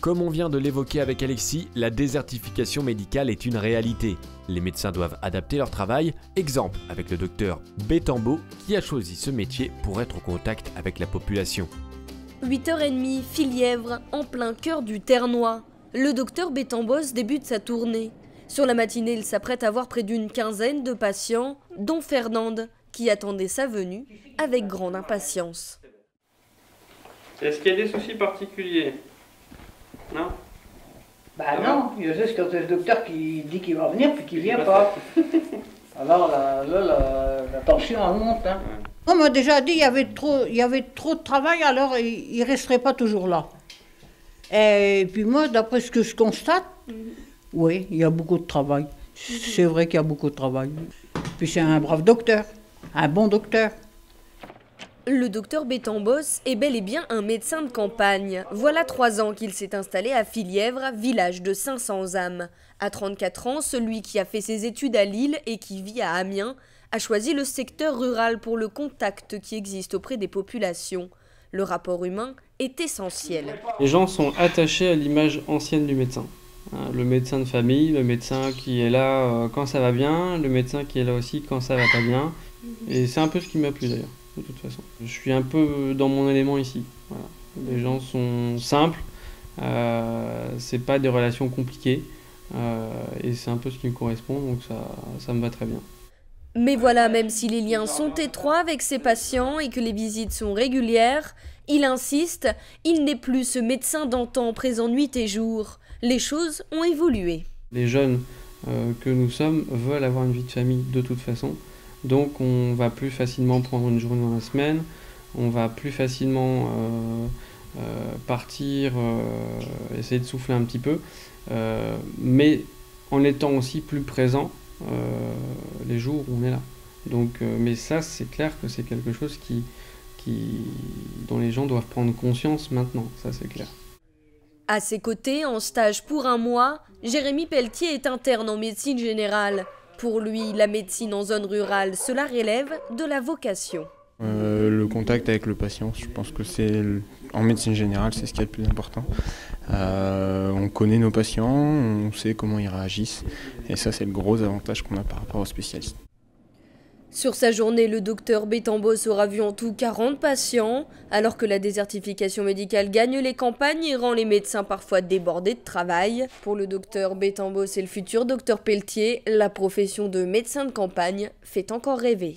Comme on vient de l'évoquer avec Alexis, la désertification médicale est une réalité. Les médecins doivent adapter leur travail. Exemple avec le docteur Bétambeau qui a choisi ce métier pour être au contact avec la population. 8h30, Filièvre, en plein cœur du Ternois. Le docteur Bétambeau débute sa tournée. Sur la matinée, il s'apprête à voir près d'une quinzaine de patients, dont Fernande, qui attendait sa venue avec grande impatience. Est-ce qu'il y a des soucis particuliers? Non? Bah non, il y a juste quand le docteur qui dit qu'il va venir puis qu'il vient pas. Alors la tension elle monte. Hein. On m'a déjà dit qu'il y avait trop de travail, alors il ne resterait pas toujours là. Et puis moi, d'après ce que je constate, oui, il y a beaucoup de travail. C'est vrai qu'il y a beaucoup de travail. Puis c'est un brave docteur, un bon docteur. Le docteur Bétambeau est bel et bien un médecin de campagne. Voilà 3 ans qu'il s'est installé à Filièvre, village de 500 âmes. À 34 ans, celui qui a fait ses études à Lille et qui vit à Amiens a choisi le secteur rural pour le contact qui existe auprès des populations. Le rapport humain est essentiel. Les gens sont attachés à l'image ancienne du médecin. Le médecin de famille, le médecin qui est là quand ça va bien, le médecin qui est là aussi quand ça va pas bien. Et c'est un peu ce qui m'a plu d'ailleurs. De toute façon. Je suis un peu dans mon élément ici. Voilà. Les gens sont simples, c'est pas des relations compliquées, et c'est un peu ce qui me correspond, donc ça me va très bien. Mais voilà, même si les liens sont étroits avec ses patients et que les visites sont régulières, il insiste, il n'est plus ce médecin d'antan présent nuit et jour. Les choses ont évolué. Les jeunes que nous sommes veulent avoir une vie de famille de toute façon. Donc on va plus facilement prendre une journée dans la semaine, on va plus facilement partir, essayer de souffler un petit peu, mais en étant aussi plus présent les jours où on est là. Donc, mais ça, c'est clair que c'est quelque chose dont les gens doivent prendre conscience maintenant, ça c'est clair. À ses côtés, en stage pour 1 mois, Jérémy Pelletier est interne en médecine générale. Pour lui, la médecine en zone rurale, cela relève de la vocation. Le contact avec le patient, je pense que en médecine générale, c'est ce qui est le plus important. On connaît nos patients, on sait comment ils réagissent, et ça c'est le gros avantage qu'on a par rapport aux spécialistes. Sur sa journée, le docteur Bétambeau aura vu en tout 40 patients, alors que la désertification médicale gagne les campagnes et rend les médecins parfois débordés de travail. Pour le docteur Bétambeau et le futur docteur Pelletier, la profession de médecin de campagne fait encore rêver.